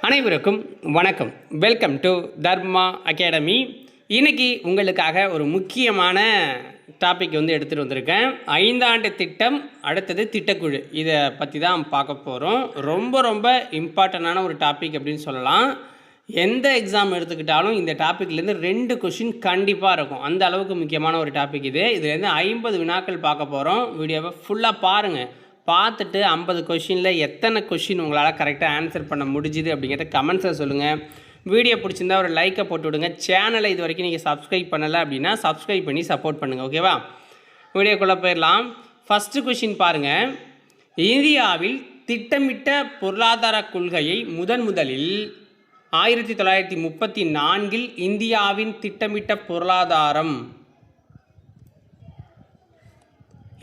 அனைவருக்கும் வணக்கம். Welcome to Dharma academy. இன்றைக்கி உங்களுக்காக ஒரு முக்கியமான டாபிக் எடுத்துகிட்டு வந்திருக்கேன். 5 ஆண்டு திட்டம், அடுத்தது திட்டக்குழு, இதை பற்றி தான் பார்க்க போகிறோம். ரொம்ப இம்பார்ட்டண்டான ஒரு டாபிக் அப்படின்னு சொல்லலாம். எந்த எக்ஸாம் எடுத்துக்கிட்டாலும் இந்த டாப்பிக்லேருந்து 2 கொஷின் கண்டிப்பாக இருக்கும். அந்த அளவுக்கு முக்கியமான ஒரு டாபிக் இது. இதுலேருந்து 50 வினாக்கள் பார்க்க போகிறோம். வீடியோவை ஃபுல்லாக பாருங்கள். பார்த்துட்டு 50 கொஷினில் எத்தனை கொஷின் உங்களால் கரெக்டாக ஆன்சர் பண்ண முடிஞ்சுது அப்படிங்கிறத கமெண்ட்ஸில் சொல்லுங்கள். வீடியோ பிடிச்சிருந்தா ஒரு லைக்கை போட்டு விடுங்க. சேனலை இது வரைக்கும் நீங்கள் சப்ஸ்கிரைப் பண்ணலை அப்படின்னா சப்ஸ்கிரைப் பண்ணி சப்போர்ட் பண்ணுங்கள். ஓகேவா? வீடியோக்குள்ளே போயிடலாம். ஃபஸ்ட்டு கொஷின் பாருங்கள். இந்தியாவில் திட்டமிட்ட பொருளாதார கொள்கையை முதலில் 1934 இந்தியாவின் திட்டமிட்ட பொருளாதாரம்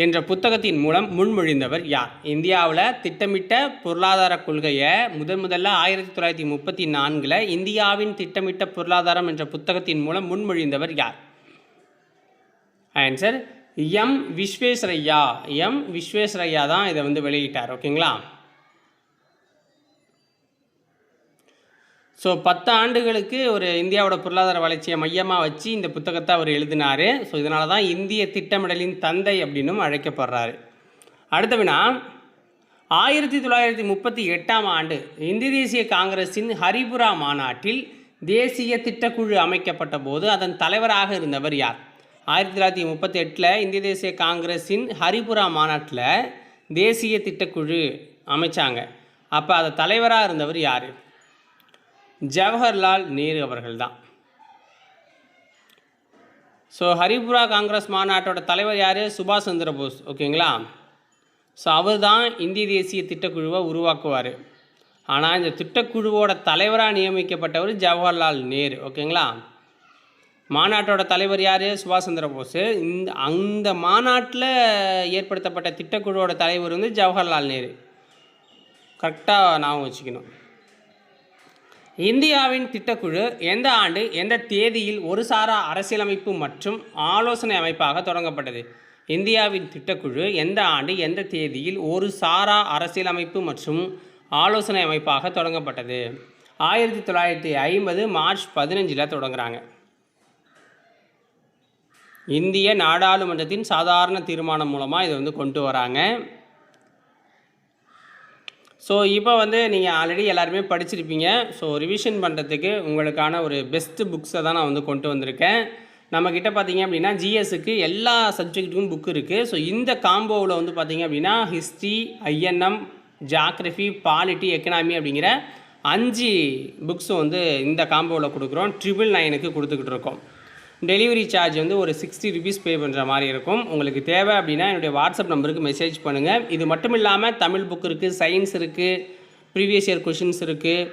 என்ற புத்தகத்தின் மூலம் முன்மொழிந்தவர் யார்? இந்தியாவில் திட்டமிட்ட பொருளாதார கொள்கையை முதல்ல 1934 இந்தியாவின் திட்டமிட்ட பொருளாதாரம் என்ற புத்தகத்தின் மூலம் முன்மொழிந்தவர் யார்? Answer M Visvesvaraya. M Visvesvaraya தான் இதை வெளியிட்டார். ஓகேங்களா? ஸோ 10 ஆண்டுகளுக்கு ஒரு இந்தியாவோட பொருளாதார வளர்ச்சியை மையமாக வச்சு இந்த புத்தகத்தை அவர் எழுதினார். ஸோ இதனால தான் இந்திய திட்டமிடலின் தந்தை அப்படின்னும் அழைக்கப்படுறாரு. அடுத்த வினா, 1938ஆம் ஆண்டு இந்திய தேசிய காங்கிரஸின் ஹரிபுரா மாநாட்டில் தேசிய திட்டக்குழு அமைக்கப்பட்ட போது அதன் தலைவராக இருந்தவர் யார்? 1938 இந்திய தேசிய காங்கிரஸின் ஹரிபுரா மாநாட்டில் தேசிய திட்டக்குழு அமைச்சாங்க. அப்போ அதை தலைவராக இருந்தவர் யார்? ஜவஹர்லால் நேரு அவர்கள் தான். ஸோ ஹரிபுரா காங்கிரஸ் மாநாட்டோட தலைவர் யார்? சுபாஷ் சந்திர போஸ். ஓகேங்களா? ஸோ அவர் தான் இந்திய தேசிய திட்டக்குழுவை உருவாக்குவார். ஆனால் இந்த திட்டக்குழுவோட தலைவராக நியமிக்கப்பட்டவர் ஜவஹர்லால் நேரு. ஓகேங்களா? மாநாட்டோட தலைவர் யார்? சுபாஷ் சந்திர போஸ். அந்த மாநாட்டில் ஏற்படுத்தப்பட்ட திட்டக்குழுவோட தலைவர் ஜவஹர்லால் நேரு. கரெக்டாக ஞாபகம் வச்சுக்கணும். இந்தியாவின் திட்டக்குழு எந்த ஆண்டு எந்த தேதியில் ஒரு சாரா அரசியலமைப்பு மற்றும் ஆலோசனை அமைப்பாக தொடங்கப்பட்டது? இந்தியாவின் திட்டக்குழு எந்த ஆண்டு எந்த தேதியில் ஒரு சாரா அரசியலமைப்பு மற்றும் ஆலோசனை அமைப்பாக தொடங்கப்பட்டது? 1950 மார்ச் 15 தொடங்குறாங்க. இந்திய நாடாளுமன்றத்தின் சாதாரண தீர்மானம் மூலமாக இதை கொண்டு வராங்க. ஸோ இப்போ நீங்கள் ஆல்ரெடி எல்லாருமே படிச்சிருப்பீங்க. ஸோ ரிவிஷன் பண்ணுறதுக்கு உங்களுக்கான ஒரு பெஸ்ட்டு புக்ஸை தான் நான் கொண்டு வந்திருக்கேன். நம்மக்கிட்ட பார்த்தீங்க அப்படின்னா ஜிஎஸ்க்கு எல்லா சப்ஜெக்ட்டுக்கும் புக் இருக்குது. ஸோ இந்த காம்போவில் பார்த்தீங்க அப்படின்னா history, INM, geography, polity, economy அப்படிங்கிற 5 புக்ஸும் இந்த காம்போவில் கொடுக்குறோம். 999க்கு கொடுத்துக்கிட்டு இருக்கோம். டெலிவரி சார்ஜ் ஒரு 60 ருபீஸ் பே பண்ணுற மாதிரி இருக்கும். உங்களுக்கு தேவை அப்படின்னா என்னுடைய வாட்ஸ்அப் நம்பருக்கு மெசேஜ் பண்ணுங்கள். இது மட்டும் இல்லாமல் தமிழ் புக் இருக்குது, சயின்ஸ் இருக்குது, ப்ரீவியஸ் இயர் கொஷின்ஸ் இருக்குது.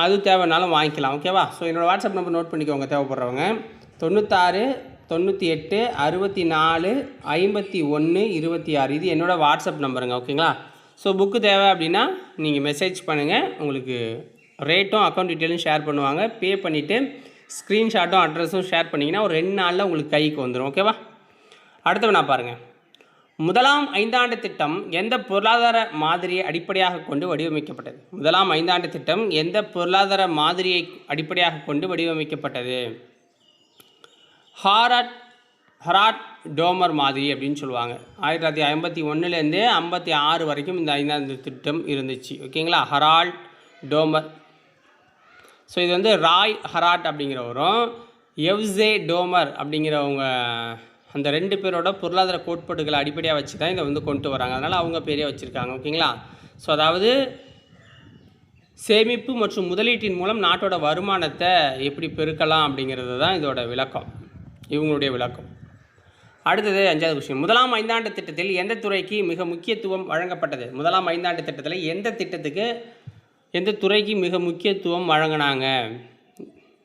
அது தேவைனாலும் வாங்கிக்கலாம். ஓகேவா? ஸோ என்னோடய வாட்ஸ்அப் நம்பர் நோட் பண்ணிக்கோங்க தேவைப்படுறவங்க. 96 98 64 51 26. இது என்னோடய வாட்ஸ்அப் நம்பருங்க. ஓகேங்களா? ஸோ புக்கு தேவை அப்படின்னா நீங்கள் மெசேஜ் பண்ணுங்கள். உங்களுக்கு ரேட்டும் அக்கௌண்ட் டீட்டெயிலும் ஷேர் பண்ணுவாங்க. பே பண்ணிவிட்டு ஸ்க்ரீன்ஷாட்டும் அட்ரஸும் ஷேர் பண்ணிங்கன்னா ஒரு 2 நாளில் உங்களுக்கு கைக்கு வந்துடும். ஓகேவா? அடுத்த நான் பாருங்கள். முதலாம் 5 ஆண்டு திட்டம் எந்த பொருளாதார மாதிரியை அடிப்படையாக கொண்டு வடிவமைக்கப்பட்டது? முதலாம் 5 ஆண்டு திட்டம் எந்த பொருளாதார மாதிரியை அடிப்படையாக கொண்டு வடிவமைக்கப்பட்டது? ஹராட் டோமர் மாதிரி அப்படின்னு சொல்லுவாங்க. 1951 56 வரைக்கும் இந்த 5ஆண்டு திட்டம் இருந்துச்சு. ஓகேங்களா? ஹரால்ட் டோமர். ஸோ இது ராய் ஹராட் அப்படிங்கிறவரும் எவ்ஸே டோமர் அப்படிங்கிறவங்க, அந்த 2 பேரோட பொருளாதார கோட்பாடுகளை அடிப்படையாக வச்சு தான் இதை கொண்டு வராங்க. அதனால் அவங்க பேரே வச்சுருக்காங்க. ஓகேங்களா? ஸோ அதாவது சேமிப்பு மற்றும் முதலீட்டின் மூலம் நாட்டோட வருமானத்தை எப்படி பெருக்கலாம் அப்படிங்கிறது தான் இதோட விளக்கம், இவங்களுடைய விளக்கம். அடுத்தது 5வது கொஸ்டின். முதலாம் 5 ஆண்டு திட்டத்தில் எந்த துறைக்கு மிக முக்கியத்துவம் வழங்கப்பட்டது? முதலாம் 5 ஆண்டு திட்டத்தில் எந்த துறைக்கு மிக முக்கியத்துவம் வழங்கினாங்க?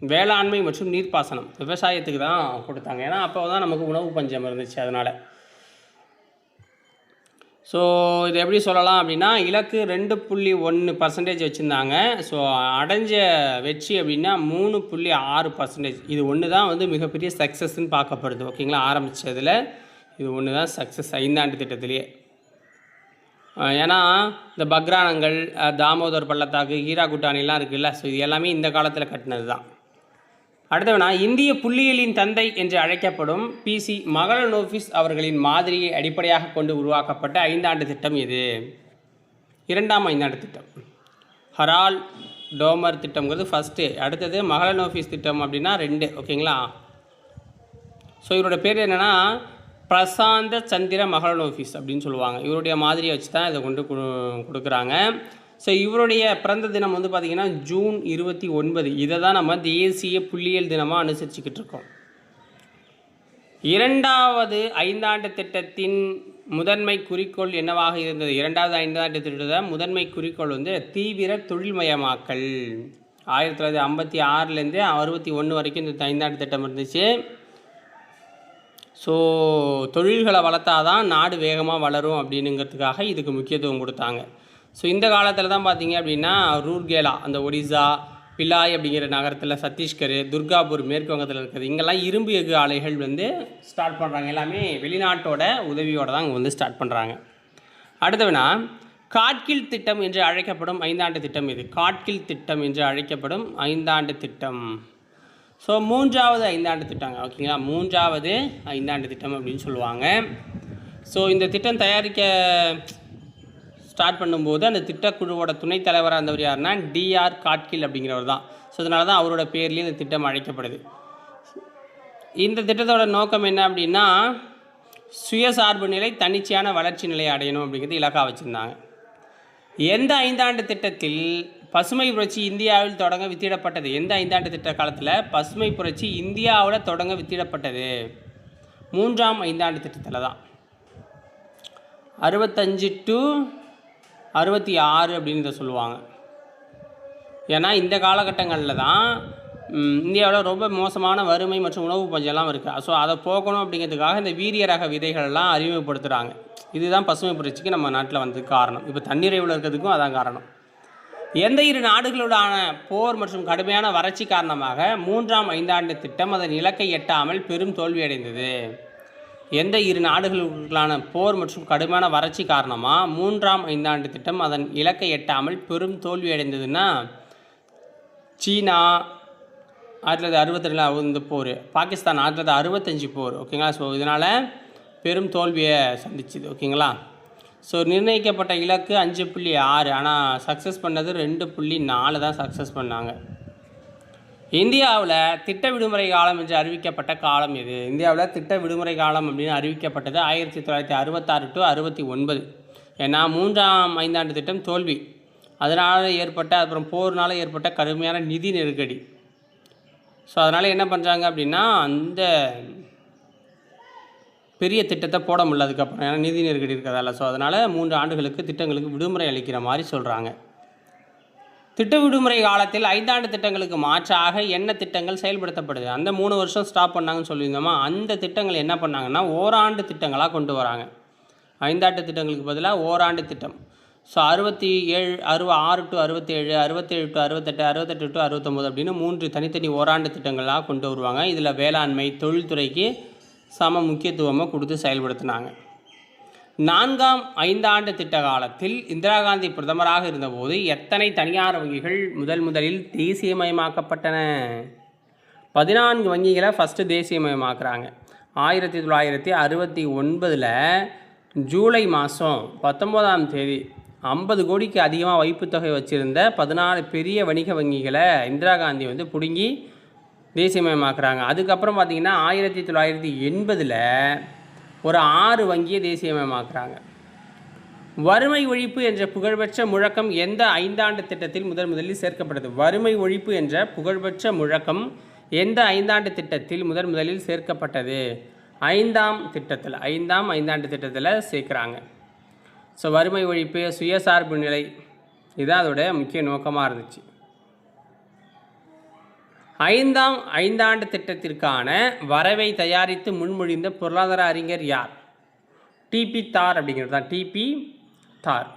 வேளாண்மை மற்றும் நீர்ப்பாசனம், விவசாயத்துக்கு தான் கொடுத்தாங்க. ஏன்னா அப்போ தான் நமக்கு உணவு பஞ்சம் இருந்துச்சு. அதனால் ஸோ இது எப்படி சொல்லலாம் அப்படின்னா, இலக்கு 2.1% வச்சுருந்தாங்க. ஸோ அடைஞ்ச வெற்றி அப்படின்னா 3.6%. இது ஒன்று தான் மிகப்பெரிய சக்ஸஸ்ன்னு பார்க்கப்படுது. ஓகேங்களா? ஆரம்பித்ததில் இது ஒன்று தான் சக்ஸஸ் 5 ஆண்டு திட்டத்திலேயே. ஏன்னா இந்த பக்ரானங்கள், தாமோதர் பள்ளத்தாக்கு, ஹீராகுட்டானிலாம் இருக்குல்ல, ஸோ இது எல்லாமே இந்த காலத்தில் கட்டினது தான். அடுத்தவனா இந்திய புள்ளியியலின் தந்தை என்று அழைக்கப்படும் பிசி மகளனோபிஸ் அவர்களின் மாதிரியை அடிப்படையாக கொண்டு உருவாக்கப்பட்ட 5 ஆண்டு திட்டம் இது. 2ஆம் 5 ஆண்டு திட்டம். ஹரால் டோமர் திட்டம்ங்கிறது ஃபஸ்ட்டு. அடுத்தது மகளனோபிஸ் திட்டம் அப்படின்னா 2. ஓகேங்களா? ஸோ இவரோட பேர் என்னென்னா பிரசாந்த சந்திர மகளனோபிஸ் அப்படின்னு சொல்லுவாங்க. இவருடைய மாதிரியை வச்சு தான் இதை கொண்டு கொடுக்குறாங்க. ஸோ இவருடைய பிறந்த தினம் வந்து பார்த்திங்கன்னா ஜூன் 29. இதை தான் நம்ம தேசிய புள்ளியியல் தினமாக அனுசரிச்சுக்கிட்டு இருக்கோம். 2வது 5 ஆண்டு திட்டத்தின் முதன்மை குறிக்கோள் என்னவாக இருந்தது? 2வது 5 ஆண்டு திட்டத்தை முதன்மை குறிக்கோள் வந்து தீவிர தொழில்மயமாக்கல். 1956லேருந்து 61 வரைக்கும் இந்த 5 ஆண்டு திட்டம் இருந்துச்சு. ஸோ தொழில்களை வளர்த்தா தான் நாடு வேகமாக வளரும் அப்படின்னுங்கிறதுக்காக இதுக்கு முக்கியத்துவம் கொடுத்தாங்க. ஸோ இந்த காலத்தில் தான் பார்த்திங்க அப்படின்னா ரூர்கேலா, அந்த ஒடிசா, பிலாய் அப்படிங்கிற நகரத்தில், சத்தீஸ்கர், துர்காபூர் மேற்கு வங்கத்தில் இருக்குது, இங்கெல்லாம் இரும்பு எஃகு ஆலைகள் வந்து ஸ்டார்ட் பண்ணுறாங்க. எல்லாமே வெளிநாட்டோட உதவியோடு தான் இங்கே வந்து ஸ்டார்ட் பண்ணுறாங்க. அடுத்தவனா காட்கில் திட்டம் என்று அழைக்கப்படும் 5 ஆண்டு திட்டம் இது. காட்கில் திட்டம் என்று அழைக்கப்படும் 5 ஆண்டு திட்டம். ஸோ 3வது 5 ஆண்டு திட்டங்க. ஓகேங்களா? 3வது 5 ஆண்டு திட்டம் அப்படின்னு சொல்லுவாங்க. ஸோ இந்த திட்டம் தயாரிக்க ஸ்டார்ட் பண்ணும்போது அந்த திட்டக்குழுவோட துணைத் தலைவராக இருந்தவர் யாருன்னா டிஆர் காட்கில் அப்படிங்கிறவர் தான். ஸோ அதனால தான் அவரோட பேர்லேயும் இந்த திட்டம் அழைக்கப்படுது. இந்த திட்டத்தோட நோக்கம் என்ன அப்படின்னா சுயசார்பு நிலை, தன்னிச்சையான வளர்ச்சி நிலையை அடையணும் அப்படிங்கிறது இலக்காக வச்சுருந்தாங்க. எந்த 5 ஆண்டு திட்டத்தில் பசுமை புரட்சி இந்தியாவில் தொடங்க வித்திடப்பட்டது? எந்த 5 ஆண்டு திட்ட காலத்தில் பசுமை புரட்சி இந்தியாவில் தொடங்க வித்திடப்பட்டது? 3ஆம் 5 ஆண்டு திட்டத்தில் தான். 65 to 66 அப்படின்னு சொல்லுவாங்க. ஏன்னா இந்த காலகட்டங்களில் தான் இந்தியாவில் ரொம்ப மோசமான வறுமை மற்றும் உணவு பஞ்சம்லாம் இருக்குது. ஸோ அதை போக்கணும் அப்படிங்கிறதுக்காக இந்த வீரிய ரக விதைகள்லாம் அறிமுகப்படுத்துகிறாங்க. இதுதான் பசுமை புரட்சிக்கு நம்ம நாட்டில் வந்து காரணம். இப்போ தன்னிறைவில் இருக்கிறதுக்கும் அதான் காரணம். எந்த 2 நாடுகளுடான போர் மற்றும் கடுமையான வறட்சி காரணமாக 3ஆம் 5 ஆண்டு திட்டம் அதன் இலக்கை எட்டாமல் பெரும் தோல்வியடைந்தது? எந்த 2 நாடுகளுக்கான போர் மற்றும் கடுமையான வறட்சி காரணமாக 3ஆம் 5 ஆண்டு திட்டம் அதன் இலக்கை எட்டாமல் பெரும் தோல்வி அடைந்ததுன்னா சீனா 1962 இந்த போர், பாகிஸ்தான் 1965 போர். ஓகேங்களா? ஸோ இதனால் பெரும் தோல்வியை சந்திச்சுது. ஓகேங்களா? ஸோ நிர்ணயிக்கப்பட்ட இலக்கு 5.6, ஆனால் சக்ஸஸ் பண்ணது 2.4 தான் சக்ஸஸ் பண்ணாங்க. இந்தியாவில் திட்ட விடுமுறை காலம் என்று அறிவிக்கப்பட்ட காலம் எது? இந்தியாவில் திட்ட விடுமுறை காலம் அப்படின்னு அறிவிக்கப்பட்டது 1966 to 69. ஏன்னா 3ஆம் 5 ஆண்டு திட்டம் தோல்வி, அதனால் ஏற்பட்ட அப்புறம் போர்னால் ஏற்பட்ட கடுமையான நிதி நெருக்கடி. ஸோ அதனால் என்ன பண்ணுறாங்க அப்படின்னா அந்த பெரிய திட்டத்தை போட முடியல அதுக்கப்புறம், ஏன்னா நிதி நெருக்கடி இருக்கிறதால. ஸோ அதனால் 3 ஆண்டுகளுக்கு திட்டங்களுக்கு விடுமுறை அளிக்கிற மாதிரி சொல்கிறாங்க. திட்ட விடுமுறை காலத்தில் 5 ஆண்டு திட்டங்களுக்கு மாற்றாக என்ன திட்டங்கள் செயல்படுத்தப்படுது? அந்த 3 வருஷம் ஸ்டாப் பண்ணாங்கன்னு சொல்லியிருந்தோமா, அந்த திட்டங்கள் என்ன பண்ணாங்கன்னா ஓராண்டு திட்டங்களாக கொண்டு வராங்க. 5 ஆண்டு திட்டங்களுக்கு பதிலாக ஓராண்டு திட்டம். ஸோ 6 to 67, 67 to 68, 68 to 69 அப்படின்னு 3 தனித்தனி ஓராண்டு திட்டங்களாக கொண்டு வருவாங்க. இதில் வேளாண்மை, தொழில்துறைக்கு சம முக்கியத்துவமாக கொடுத்து செயல்படுத்தினாங்க. 4ஆம் 5 ஆண்டு திட்ட காலத்தில் இந்திரா காந்தி பிரதமராக இருந்தபோது எத்தனை தனியார் வங்கிகள் முதலில் தேசியமயமாக்கப்பட்டன? 14 வங்கிகளை ஃபஸ்ட்டு தேசியமயமாக்குறாங்க. 1969 ஜூலை மாதம் 19ஆம் தேதி 50 கோடிக்கு அதிகமாக வைப்புத்தொகை வச்சுருந்த 14 பெரிய வணிக வங்கிகளை இந்திரா காந்தி வந்து பிடுங்கி தேசியமயமாக்குறாங்க. அதுக்கப்புறம் பார்த்திங்கன்னா 1980 ஒரு 6 வங்கியை தேசியமயமாக்குறாங்க. வறுமை ஒழிப்பு என்ற புகழ்பெற்ற முழக்கம் எந்த 5 ஆண்டு திட்டத்தில் முதலில் சேர்க்கப்பட்டது? வறுமை ஒழிப்பு என்ற புகழ்பெற்ற முழக்கம் எந்த 5 ஆண்டு திட்டத்தில் முதலில் சேர்க்கப்பட்டது? 5ஆம் 5 ஆண்டு திட்டத்தில் சேர்க்குறாங்க. ஸோ வறுமை ஒழிப்பு, சுயசார்பு நிலை, இதுதான் அதோட முக்கிய நோக்கமாக இருந்துச்சு. 5ஆம் 5 ஆண்டு திட்டத்திற்கான வரைவை தயாரித்து முன்மொழிந்த பொருளாதார அறிஞர் யார்? டிபி தார் அப்படிங்கிறது தான். டிபி தார்.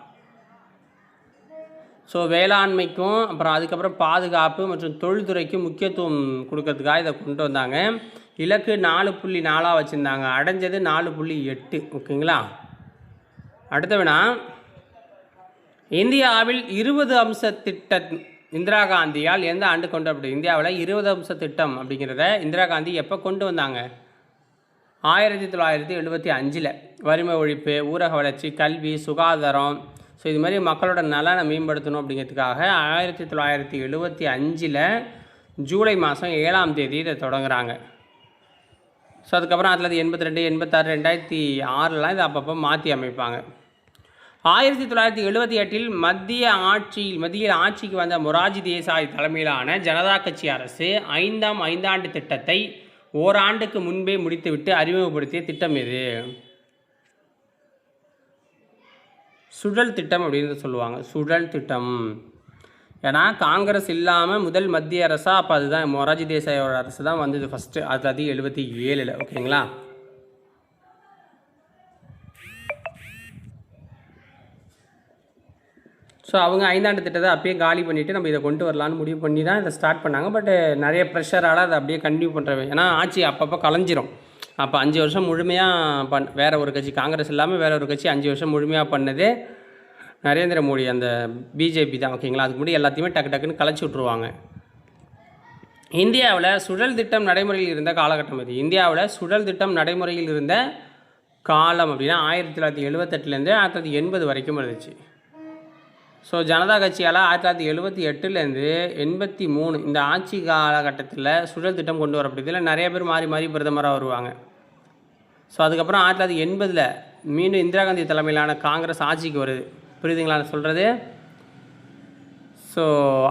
ஸோ வேளாண்மைக்கும் அப்புறம் அதுக்கப்புறம் பாதுகாப்பு மற்றும் தொழில்துறைக்கும் முக்கியத்துவம் கொடுக்கறதுக்காக இதை கொண்டு வந்தாங்க. இலக்கு 4.4 வச்சுருந்தாங்க, அடைஞ்சது 4.8. ஓகேங்களா? அடுத்த வினா, இந்தியாவில் 20 அம்ச திட்டம் இந்திரா காந்தியால் எந்த ஆண்டு கொண்டு வரப்படுது? இந்தியாவில் 20 அம்ச திட்டம் அப்படிங்கிறத இந்திரா காந்தி எப்போ கொண்டு வந்தாங்க? 1975. வறுமை ஒழிப்பு, ஊரக வளர்ச்சி, கல்வி, சுகாதாரம், ஸோ இது மாதிரி மக்களோட நலனை மேம்படுத்தணும் அப்படிங்கிறதுக்காக 1975 ஜூலை மாதம் 7ஆம் தேதி இதை தொடங்குறாங்க. ஸோ அதுக்கப்புறம் 1982, 86, 2006 இதை அப்பப்போ மாற்றி அமைப்பாங்க. 1978 மத்தியில் ஆட்சிக்கு வந்த மொரார்ஜி தேசாய் தலைமையிலான ஜனதா கட்சி அரசு 5ஆம் ஐந்தாண்டு திட்டத்தை ஓராண்டுக்கு முன்பே முடித்துவிட்டு அறிமுகப்படுத்திய திட்டம் எது? சுழல் திட்டம் அப்படின்னு சொல்லுவாங்க. சுழல் திட்டம். ஏன்னா காங்கிரஸ் இல்லாமல் முதல் மத்திய அரசா அப்போ அதுதான் மொரார்ஜி தேசாயோட அரசு தான் வந்தது ஃபஸ்ட்டு 1977. ஓகேங்களா? ஸோ அவங்க ஐந்தாண்டு திட்டத்தை அப்பயே காலி பண்ணிவிட்டு நம்ம இதை கொண்டு வரலான்னு முடிவு பண்ணி தான் இதை ஸ்டார்ட் பண்ணாங்க. பட் நிறைய ப்ரெஷரால் அதை அப்படியே கண்டினியூ பண்ணுறவை. ஏன்னா ஆட்சி அப்பப்போ கலைஞ்சிரும். அப்போ 5 வருஷம் முழுமையாக வேறு ஒரு கட்சி, காங்கிரஸ் இல்லாமல் வேறு ஒரு கட்சி 5 வருஷம் முழுமையாக பண்ணது நரேந்திர மோடி, அந்த பிஜேபி தான். ஓகேங்களா? அதுக்கு முன்னாடி எல்லாத்தையுமே டக்குன்னு கலைச்சி விட்ருவாங்க. இந்தியாவில் சுழல் திட்டம் நடைமுறையில் இருந்த காலகட்டம் இது. இந்தியாவில் சுழல் திட்டம் நடைமுறையில் இருந்த காலம் அப்படின்னா 1978 1980 வரைக்கும் இருந்துச்சு. ஸோ ஜனதா கட்சியால் 1978 83 இந்த ஆட்சி காலகட்டத்தில் சுழல் திட்டம் கொண்டு வரப்படுது. இதில் நிறைய பேர் மாறி மாறி பிரதமராக வருவாங்க. ஸோ அதுக்கப்புறம் 1980 மீண்டும் இந்திரா காந்தி தலைமையிலான காங்கிரஸ் ஆட்சிக்கு வருது. புரியுதுங்களா சொல்கிறது? ஸோ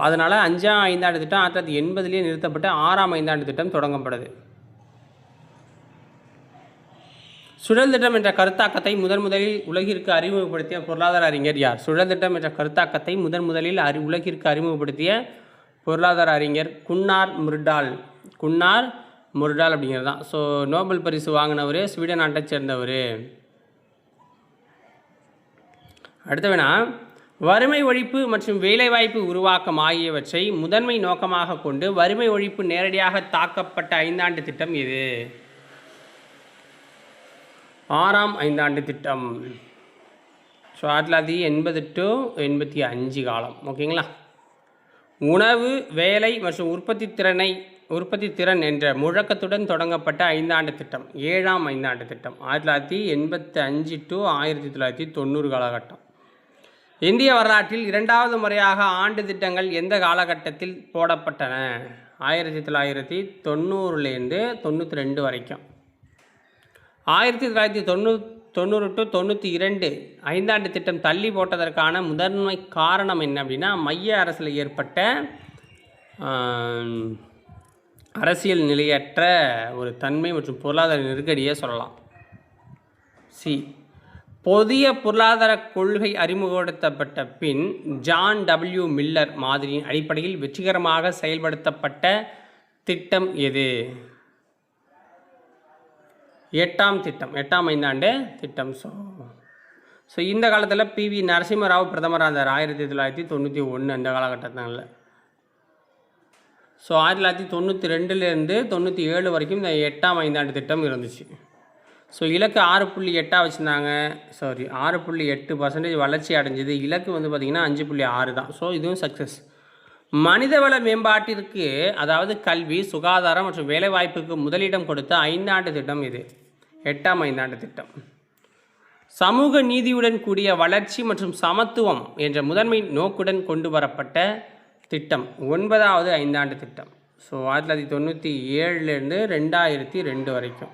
அதனால் 5ஆம் ஐந்தாண்டு திட்டம் 1980 நிறுத்தப்பட்டு 6ஆம் ஐந்தாண்டு திட்டம் தொடங்கப்படுது. சுழல் திட்டம் என்ற கருத்தாக்கத்தை முதலில் உலகிற்கு அறிமுகப்படுத்திய பொருளாதார அறிஞர் யார்? சுழல் திட்டம் என்ற கருத்தாக்கத்தை முதலில் உலகிற்கு அறிமுகப்படுத்திய பொருளாதார அறிஞர் குன்னார் முர்டால் அப்படிங்கிறது தான். ஸோ நோபல் பரிசு வாங்கினவர், ஸ்வீடன் நாட்டை சேர்ந்தவர். அடுத்தவனா, வறுமை ஒழிப்பு மற்றும் வேலைவாய்ப்பு உருவாக்கம் ஆகியவற்றை முதன்மை நோக்கமாக கொண்டு வறுமை ஒழிப்பு நேரடியாக தாக்கப்பட்ட ஐந்தாண்டு திட்டம் எது? 6ஆம் ஐந்தாண்டு திட்டம். ஸோ 1980 to 85 காலம். ஓகேங்களா? உணவு, வேலை மற்றும் உற்பத்தி திறன் என்ற முழக்கத்துடன் தொடங்கப்பட்ட ஐந்தாண்டு திட்டம் 7ஆம் ஐந்தாண்டு திட்டம். 1985 to 1990 காலகட்டம். இந்திய வரலாற்றில் 2வது முறையாக ஆண்டு திட்டங்கள் எந்த காலகட்டத்தில் போடப்பட்டன? 1990 to 92 வரைக்கும். 1990 to 92 ஐந்தாண்டு திட்டம் தள்ளி போட்டதற்கான முதன்மை காரணம் என்ன அப்படின்னா, மைய அரசில் ஏற்பட்ட அரசியல் நிலையற்ற ஒரு தன்மை மற்றும் பொருளாதார நெருக்கடியை சொல்லலாம். புதிய பொருளாதார கொள்கை அறிமுகப்படுத்தப்பட்ட பின் ஜான் டபிள்யூ மில்லர் மாதிரியின் அடிப்படையில் வெற்றிகரமாக செயல்படுத்தப்பட்ட திட்டம் எது? 8ஆம் ஐந்தாண்டு திட்டம். ஸோ இந்த காலத்தில் PV நரசிம்மராவ் பிரதமராக இருந்தார் 1991 அந்த காலகட்டத்தில். ஸோ 1992 97 வரைக்கும் இந்த 8ஆம் ஐந்தாண்டு திட்டம் இருந்துச்சு. ஸோ இலக்கு 6.8 வச்சுருந்தாங்க. 6.8% வளர்ச்சி அடைஞ்சது. இலக்கு பார்த்திங்கன்னா 5.6 தான். ஸோ இதுவும் சக்ஸஸ். மனிதவள மேம்பாட்டிற்கு, அதாவது கல்வி, சுகாதாரம் மற்றும் வேலைவாய்ப்புக்கு முதலிடம் கொடுத்த ஐந்தாண்டு திட்டம் இது 8ஆம் ஐந்தாண்டு திட்டம். சமூக நீதியுடன் கூடிய வளர்ச்சி மற்றும் சமத்துவம் என்ற முதன்மை நோக்குடன் கொண்டு வரப்பட்ட திட்டம் 9வது ஐந்தாண்டு திட்டம். ஸோ 1997 2002 வரைக்கும்.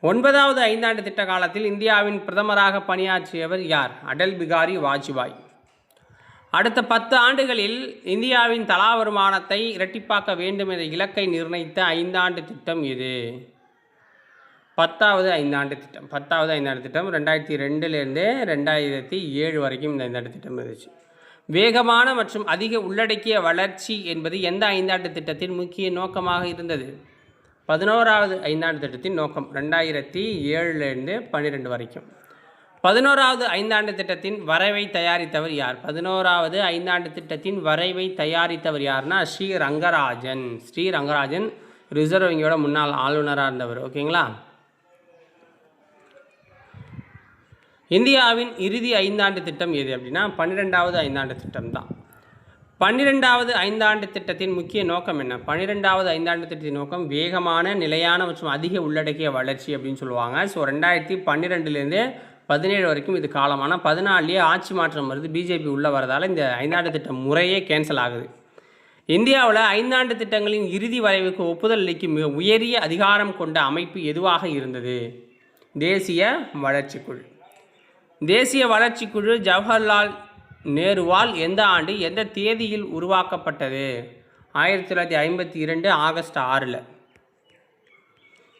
9வது ஐந்தாண்டு திட்ட காலத்தில் இந்தியாவின் பிரதமராக பணியாற்றியவர் யார்? அடல் பிகாரி வாஜ்பாய். அடுத்த 10 ஆண்டுகளில் இந்தியாவின் தலா வருமானத்தை இரட்டிப்பாக்க வேண்டும் என்ற இலக்கை நிர்ணயித்த ஐந்தாண்டு திட்டம் எது? 10வது ஐந்தாண்டு திட்டம். 10வது ஐந்தாண்டு திட்டம் 2002 2007 வரைக்கும் இந்த ஐந்தாண்டு திட்டம் இருந்துச்சு. வேகமான மற்றும் அதிக உள்ளடக்கிய வளர்ச்சி என்பது எந்த ஐந்தாண்டு திட்டத்தின் முக்கிய நோக்கமாக இருந்தது? 11வது ஐந்தாண்டு திட்டத்தின் நோக்கம் 2007 12 வரைக்கும். 11வது ஐந்தாண்டு திட்டத்தின் வரைவை தயாரித்தவர் யார்? 11வது ஐந்தாண்டு திட்டத்தின் வரைவை தயாரித்தவர் யார்னா ஸ்ரீ ரங்கராஜன் ரிசர்வ் வங்கியோட முன்னாள் ஆளுநராக இருந்தவர். ஓகேங்களா? இந்தியாவின் இறுதி ஐந்தாண்டு திட்டம் எது அப்படின்னா 12வது ஐந்தாண்டு திட்டம் தான். 12வது ஐந்தாண்டு திட்டத்தின் முக்கிய நோக்கம் என்ன? 12வது ஐந்தாண்டு திட்டத்தின் நோக்கம் வேகமான, நிலையான மற்றும் அதிக உள்ளடக்கிய வளர்ச்சி அப்படின்னு சொல்லுவாங்க. ஸோ 2012லேருந்து 17 வரைக்கும் இது காலமான 14லேயே ஆட்சி மாற்றம் வருது, பிஜேபி உள்ளே வரதால் இந்த ஐந்தாண்டு திட்டம் முறையே கேன்சல் ஆகுது. இந்தியாவில் ஐந்தாண்டு திட்டங்களின் இறுதி வரைவுக்கு ஒப்புதல் அளிக்கும் மிக உயரிய அதிகாரம் கொண்ட அமைப்பு எதுவாக இருந்தது? தேசிய வளர்ச்சிக்குழு. தேசிய வளர்ச்சிக்குழு ஜவஹர்லால் நேருவால் எந்த ஆண்டு எந்த தேதியில் உருவாக்கப்பட்டது? 1952 ஆகஸ்ட் 6.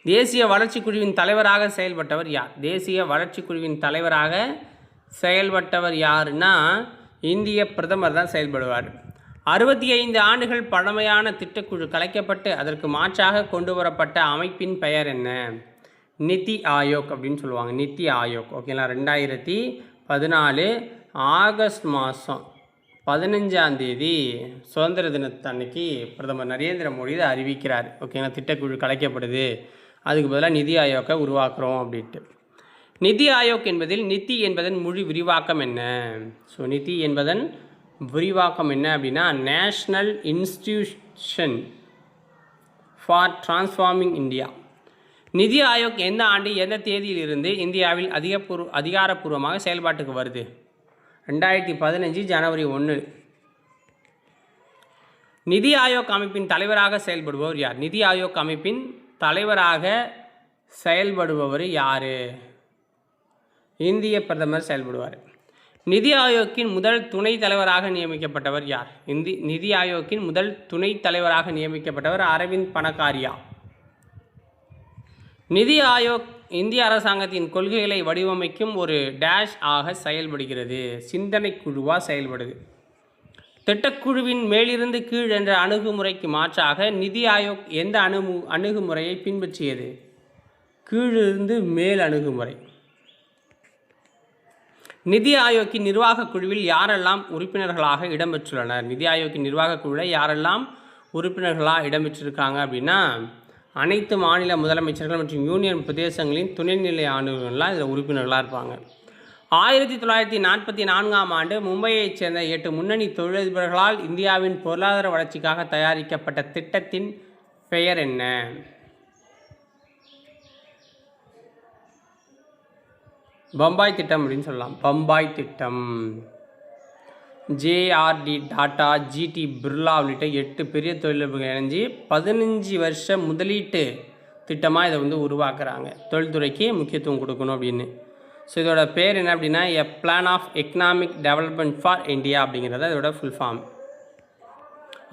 தேசிய வளர்ச்சிக்குழுவின் தலைவராக செயல்பட்டவர் யார்? தேசிய வளர்ச்சிக்குழுவின் தலைவராக செயல்பட்டவர் யாருன்னா இந்திய பிரதமர் தான் செயல்படுவார். 65 ஆண்டுகள் பழமையான திட்டக்குழு கலைக்கப்பட்டு அதற்கு மாற்றாக கொண்டு வரப்பட்ட அமைப்பின் பெயர் என்ன? நிதி ஆயோக் அப்படின்னு சொல்லுவாங்க. நிதி ஆயோக். ஓகேங்களா. 2014 ஆகஸ்ட் மாதம் 15ஆம் தேதி சுதந்திர தினத்தன்னைக்கு பிரதமர் நரேந்திர மோடி இதை அறிவிக்கிறார். ஓகேங்களா. திட்டக்குழு கலைக்கப்படுது, அதுக்கு பதிலாக நிதி ஆயோக்கை உருவாக்குறோம் அப்படின்ட்டு. நிதி ஆயோக் என்பதில் நிதி என்பதன் மொழி விரிவாக்கம் என்ன? ஸோ நிதி என்பதன் விரிவாக்கம் என்ன அப்படின்னா national institution for transforming India. நிதி ஆயோக் எந்த ஆண்டு எந்த தேதியிலிருந்து இந்தியாவில் அதிகாரப்பூர்வமாக செயல்பாட்டுக்கு வருது? 2015 ஜனவரி 1. நிதி ஆயோக் அமைப்பின் தலைவராக செயல்படுபவர் யார்? நிதி ஆயோக் அமைப்பின் தலைவராக செயல்படுபவர் யார்? இந்திய பிரதமர் செயல்படுவார். நிதி ஆயோக்கின் முதல் துணைத் தலைவராக நியமிக்கப்பட்டவர் யார்? நிதி ஆயோக்கின் முதல் துணைத் தலைவராக நியமிக்கப்பட்டவர் அரவிந்த் பனகாரியா. நிதி ஆயோக் இந்திய அரசாங்கத்தின் கொள்கைகளை வடிவமைக்கும் ஒரு டேஷ் ஆக செயல்படுகிறது. சிந்தனை குழுவாக செயல்படுது. திட்டக்குழுவின் மேலிருந்து கீழ் என்ற அணுகுமுறைக்கு மாற்றாக நிதி ஆயோக் எந்த அணுகுமுறையை பின்பற்றியது? கீழிருந்து மேல் அணுகுமுறை. நிதி ஆயோக்கின் நிர்வாக குழுவில் யாரெல்லாம் உறுப்பினர்களாக இடம்பெற்றுள்ளனர்? நிதி ஆயோக்கின் நிர்வாக குழுவில் யாரெல்லாம் உறுப்பினர்களாக இடம்பெற்றிருக்காங்க அப்படின்னா அனைத்து மாநில முதலமைச்சர்கள் மற்றும் யூனியன் பிரதேசங்களின் துணைநிலை ஆளுநர்கள்லாம் இதில் உறுப்பினர்களாக இருப்பாங்க. 1944ஆம் ஆண்டு மும்பையைச் சேர்ந்த 8 முன்னணி தொழிலதிபர்களால் இந்தியாவின் பொருளாதார வளர்ச்சிக்காக தயாரிக்கப்பட்ட திட்டத்தின் பெயர் என்ன? பம்பாய் திட்டம் அப்படின்னு சொல்லலாம். பம்பாய் திட்டம். ஜேஆர்டி டாட்டா, ஜிடி பிர்லா உள்ளிட்ட 8 பெரிய தொழிலதிபர்கள் இணைஞ்சு 15 வருஷ முதலீட்டு திட்டமாக இதை வந்து உருவாக்குறாங்க. தொழில்துறைக்கு முக்கியத்துவம் கொடுக்கணும் அப்படின்னு. ஸோ இதோட பேர் என்ன அப்படின்னா a plan of economic development for India அப்படிங்கிறத இதோட ஃபுல் ஃபார்ம்.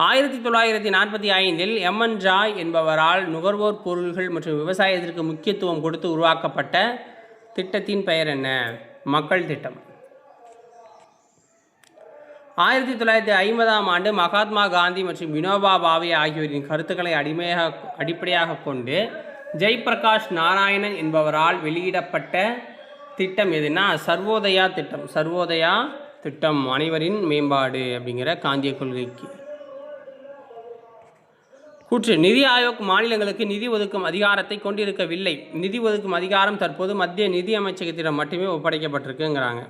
1945இல் எம்என் ராய் என்பவரால் நுகர்வோர் பொருள்கள் மற்றும் விவசாயத்திற்கு முக்கியத்துவம் கொடுத்து உருவாக்கப்பட்ட திட்டத்தின் பெயர் என்ன? மக்கள் திட்டம். 1950ஆம் ஆண்டு மகாத்மா காந்தி மற்றும் வினோபா பாவே ஆகியோரின் கருத்துக்களை அடிப்படையாக கொண்டு ஜெய்பிரகாஷ் நாராயணன் என்பவரால் வெளியிடப்பட்ட திட்டம் எதுனா சர்வோதயா திட்டம். சர்வோதயா திட்டம் அனைவரின் மேம்பாடு அப்படிங்கிற காந்திய கொள்கைக்கு. கூற்று: நிதி ஆயோக் மாநிலங்களுக்கு நிதி ஒதுக்கும் அதிகாரத்தை கொண்டிருக்கவில்லை. நிதி ஒதுக்கும் அதிகாரம் தற்போது மத்திய நிதி அமைச்சகத்திடம் மட்டுமே ஒப்படைக்கப்பட்டிருக்குங்கிறாங்க.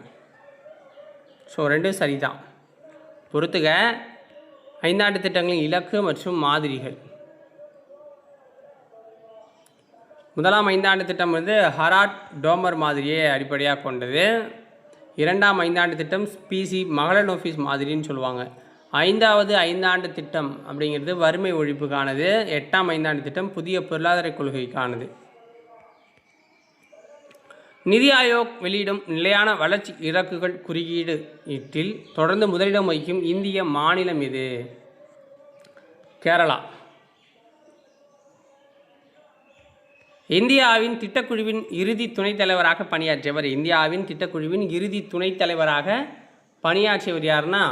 ஸோ ரெண்டும் சரிதான். பொறுத்துக. ஐந்தாண்டு திட்டங்களின் இலக்கு மற்றும் மாதிரிகள். முதலாம் ஐந்தாண்டு திட்டம் வந்து ஹராட் டோமர் மாதிரியை அடிப்படையாக கொண்டது. இரண்டாம் ஐந்தாண்டு திட்டம் பிசி மகளனோஃபிஸ் மாதிரின்னு சொல்லுவாங்க. ஐந்தாவது ஐந்தாண்டு திட்டம் அப்படிங்கிறது வறுமை ஒழிப்புக்கானது. 8ஆம் ஐந்தாண்டு திட்டம் புதிய பொருளாதார கொள்கைக்கானது. நிதி ஆயோக் வெளியிடும் நிலையான வளர்ச்சி இலக்குகள் குறியீடு இட்டில் தொடர்ந்து முதலிடம் வகிக்கும் இந்திய மாநிலம் எது? கேரளா. இந்தியாவின் திட்டக்குழுவின் இறுதி துணைத் தலைவராக பணியாற்றியவர். இந்தியாவின் திட்டக்குழுவின் இறுதி துணைத் தலைவராக பணியாற்றியவர் யாருன்னா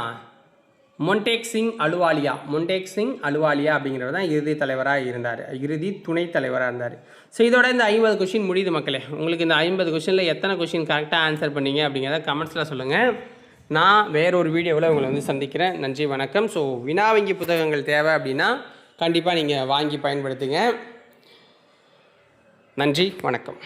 மொன்டேக் சிங் அலுவாலியா. மொன்டேக் சிங் அலுவாலியா அப்படிங்கிறவர் தான் இறுதி தலைவராக இருந்தார், இறுதி துணைத் தலைவராக இருந்தார். ஸோ இதோட இந்த 50 கொஷின் முடியுது மக்களே. உங்களுக்கு இந்த 50 கொஷினில் எத்தனை கொஷின் கரெக்டாக ஆன்சர் பண்ணீங்க அப்படிங்கிறத கமெண்ட்ஸில் சொல்லுங்கள். நான் வேறொரு வீடியோவில் உங்களை வந்து சந்திக்கிறேன். நன்றி, வணக்கம். ஸோ வினா வங்கி புத்தகங்கள் தேவை அப்படின்னா கண்டிப்பாக நீங்கள் வாங்கி பயன்படுத்துங்க. நன்றி, வணக்கம்.